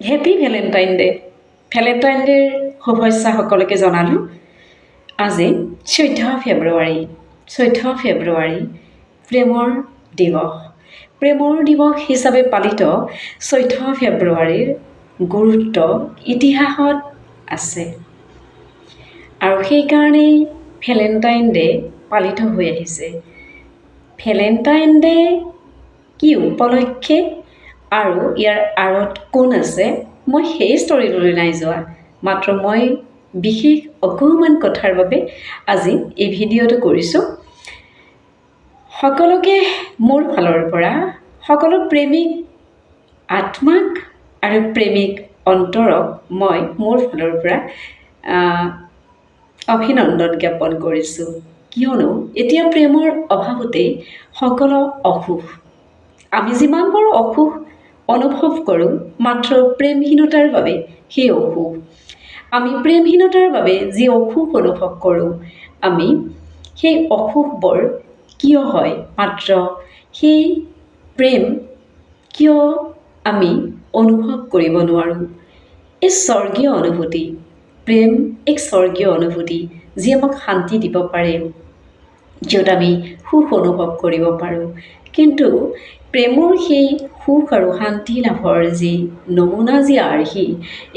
Happy Valentine day. Valentine ডেৰ শুভেচ্ছা সকলোকে জনালোঁ। আজি 14 ফেব্ৰুৱাৰী প্ৰেমৰ দিৱস। প্ৰেমৰ দিৱস হিচাপে পালিত 14 ফেব্ৰুৱাৰীৰ গুৰুত্ব ইতিহাসত আছে আৰু সেইকাৰণেই ভেলেণ্টাইন ডে পালিত হৈ আহিছে। ভেলেণ্টাইন ডে কি উপলক্ষে আৰু ইয়াৰ আঁৰত কোন আছে, মই সেই ষ্টৰীটোলৈ নাই যোৱা। মাত্ৰ মই বিশেষ অকণমান কথাৰ বাবে আজি এই ভিডিঅ'টো কৰিছোঁ। সকলোকে মোৰ ফালৰ পৰা, সকলো প্ৰেমিক আত্মাক আৰু প্ৰেমিক অন্তৰক মই মোৰ ফালৰ পৰা অভিনন্দন জ্ঞাপন কৰিছোঁ। কিয়নো এতিয়া প্ৰেমৰ অভাৱতেই সকলো অসুখ। আমি যিমানবোৰ অসুখ অনুভৱ কৰোঁ মাত্ৰ প্ৰেমহীনতাৰ বাবে সেই অসুখ। আমি প্ৰেমহীনতাৰ বাবে যি অসুখ অনুভৱ কৰোঁ, আমি সেই অসুখবোৰ কিয় হয়, মাত্ৰ সেই প্ৰেম কিয় আমি অনুভৱ কৰিব নোৱাৰোঁ। এই স্বৰ্গীয় অনুভূতি, প্ৰেম এক স্বৰ্গীয় অনুভূতি, যি আমাক শান্তি দিব পাৰে, য'ত আমি সুখ অনুভৱ কৰিব পাৰোঁ। কিন্তু প্ৰেমৰ সেই সুখ আৰু শান্তি লাভৰ যি নমুনা, যি আৰ্হি,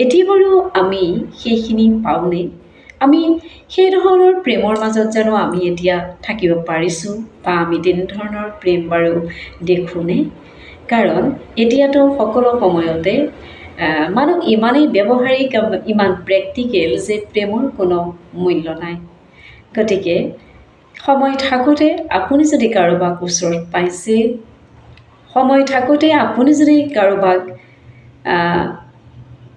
এতিয়া বাৰু আমি সেইখিনি পাওঁনে? আমি সেই ধৰণৰ প্ৰেমৰ মাজত জানো আমি এতিয়া থাকিব পাৰিছোঁ, বা আমি তেনেধৰণৰ প্ৰেম বাৰু দেখোঁনে? কাৰণ এতিয়াতো সকলো সময়তে মানুহ ইমানেই ব্যৱহাৰিক, ইমান প্ৰেক্টিকেল যে প্ৰেমৰ কোনো মূল্য নাই। গতিকে সময় থাকোঁতে আপুনি যদি কাৰোবাক ওচৰত পাইছে, সময় থাকোঁতে আপুনি যদি কাৰোবাক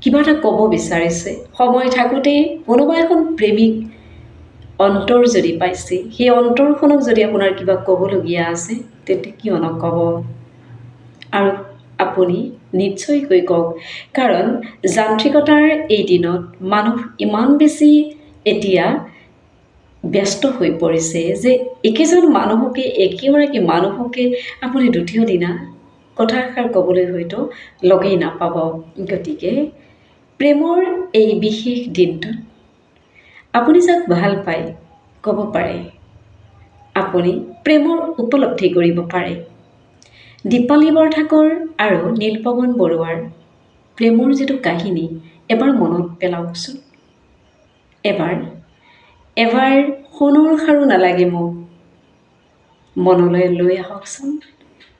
কিবা এটা ক'ব বিচাৰিছে, সময় থাকোঁতেই কোনোবা এখন প্ৰেমিক অন্তৰ যদি পাইছে, সেই অন্তৰখনক যদি আপোনাৰ কিবা ক'বলগীয়া আছে, তেন্তে কিয় নক'ব? আৰু আপুনি নিশ্চয়কৈ কওক। কাৰণ যান্ত্ৰিকতাৰ এই দিনত মানুহ ইমান বেছি এতিয়া ব্যস্ত হৈ পৰিছে যে একেগৰাকী মানুহকে আপুনি দ্বিতীয় দিনা কথা এষাৰ ক'বলৈ হয়তো লগেই নাপাব। গতিকে প্ৰেমৰ এই বিশেষ দিনটোত আপুনি যাক ভাল পায় ক'ব পাৰে, আপুনি প্ৰেমৰ উপলব্ধি কৰিব পাৰে। দীপালী বৰঠাকুৰ আৰু নীলপৱন বৰুৱাৰ প্ৰেমৰ যিটো কাহিনী এবাৰ মনত পেলাওকচোন। এবাৰ সোণৰ খাৰু নালাগে মোক মনলৈ লৈ আহকচোন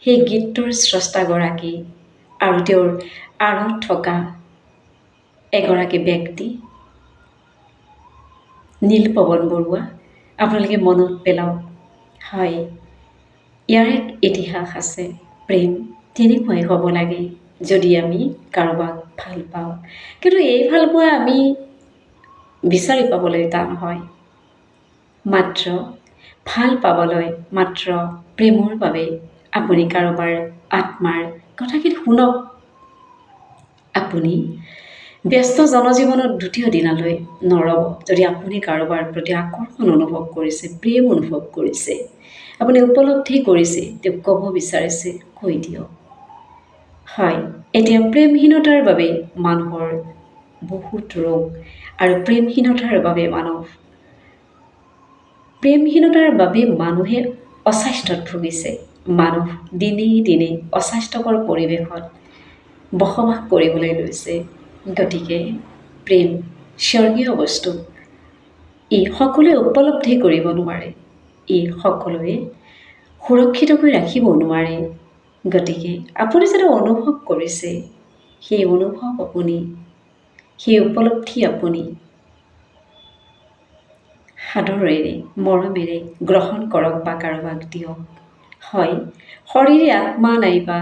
সেই গীতটোৰ স্ৰষ্টাগৰাকী আৰু তেওঁৰ আঁৰত থকা এগৰাকী ব্যক্তি, নীলপৱন বৰুৱা। আপোনালোকে মনত পেলাওক। হয়, ইয়াৰ এক ইতিহাস আছে। প্ৰেম তেনেকুৱাই হ'ব লাগে যদি আমি কাৰোবাক ভাল পাওঁ। কিন্তু এই ভাল পোৱা আমি বিচাৰি পাবলৈ টান হয়। মাত্ৰ ভাল পাবলৈ, মাত্ৰ প্ৰেমৰ বাবে আপুনি কাৰোবাৰ আত্মাৰ কথাখিনি শুনক। আপুনি ব্যস্ত জনজীৱনত দ্বিতীয় দিনালৈ নৰব। যদি আপুনি কাৰোবাৰ প্ৰতি আকৰ্ষণ অনুভৱ কৰিছে, প্ৰেম অনুভৱ কৰিছে, আপুনি উপলব্ধি কৰিছে, তেওঁক ক'ব বিচাৰিছে, কৈ দিয়ক। হয়, এতিয়া প্ৰেমহীনতাৰ বাবে মানুহৰ বহুত ৰোগ, আৰু প্ৰেমহীনতাৰ বাবে মানুহে অস্বাস্থ্যত ভুগিছে। মানুহ দিনেই দিনে অস্বাস্থ্যকৰ পৰিৱেশত বসবাস কৰিবলৈ লৈছে। গতিকে প্ৰেম স্বৰ্গীয় বস্তু। ই সকলোৱে উপলব্ধি কৰিব নোৱাৰে, ই সকলোৱে সুৰক্ষিতকৈ ৰাখিব নোৱাৰে। গতিকে আপুনি যেটা অনুভৱ কৰিছে, সেই অনুভৱ আপুনি, সেই উপলব্ধি আপুনি সাদৰেৰে, মৰমেৰে গ্ৰহণ কৰক বা কাৰোবাক দিয়ক। হয়, শৰীৰে আত্মা নাইবা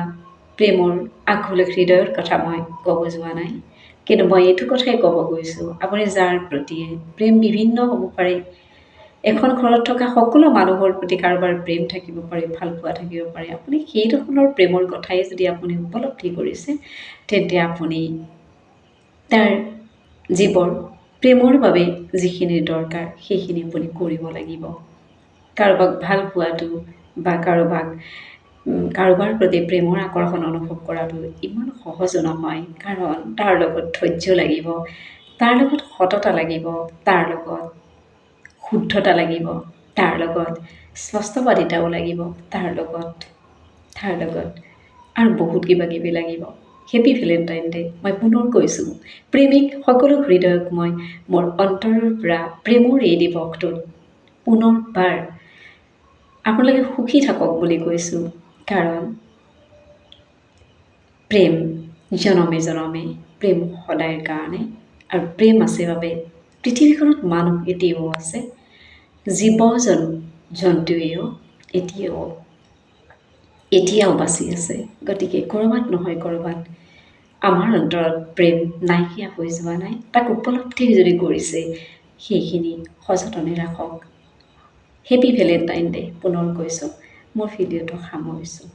প্ৰেমৰ আকুল হৃদয়ৰ কথা মই ক'ব যোৱা নাই, কিন্তু মই এইটো কথাই ক'ব গৈছোঁ, আপুনি যাৰ প্ৰতিয়ে প্ৰেম বিভিন্ন হ'ব পাৰে। এখন ঘৰত থকা সকলো মানুহৰ প্ৰতি কাৰোবাৰ প্ৰেম থাকিব পাৰে, ভাল পোৱা থাকিব পাৰে। আপুনি সেই ধৰণৰ প্ৰেমৰ কথাই যদি আপুনি উপলব্ধি কৰিছে, তেন্তে আপুনি তাৰ জীৱৰ প্ৰেমৰ বাবে যিখিনি দৰকাৰ সেইখিনি আপুনি কৰিব লাগিব। কাৰোবাক ভাল পোৱাটো বা কাৰোবাক কাৰোবাৰ প্ৰতি প্ৰেমৰ আকৰ্ষণ অনুভৱ কৰাটো ইমান সহজো নহয়, কাৰণ তাৰ লগত ধৈৰ্য লাগিব, তাৰ লগত সততা লাগিব, তাৰ লগত শুদ্ধতা লাগিব, তাৰ লগত স্পষ্টবাদিতাও লাগিব, তাৰ লগত আৰু বহুত কিবা কিবি লাগিব। Happy Valentine day. মই পুনৰ কৈছোঁ, প্ৰেমিক সকলো হৃদয়ক মই মোৰ অন্তৰৰ পৰা প্ৰেমৰ এই দিৱসটোত পুনৰবাৰ আপোনালোকে সুখী থাকক বুলি কৈছোঁ, কাৰণ প্ৰেম জনমে জনমে, প্ৰেম সদায়ৰ কাৰণে, আৰু প্ৰেম আছে বাবে পৃথিৱীখনত মানুহ এতিয়াও আছে, জীৱ জন্তুৱেও এতিয়াও বাচি আছে। গতিকে ক'ৰবাত নহয় ক'ৰবাত আমাৰ অন্তৰত প্ৰেম নাইকিয়া হৈ যোৱা নাই, তাক উপলব্ধি যদি কৰিছে সেইখিনি সযতনে ৰাখক। Happy Valentine day. পুনৰ কৈছোঁ, মোৰ ভিডিঅ'টো সামৰিছোঁ।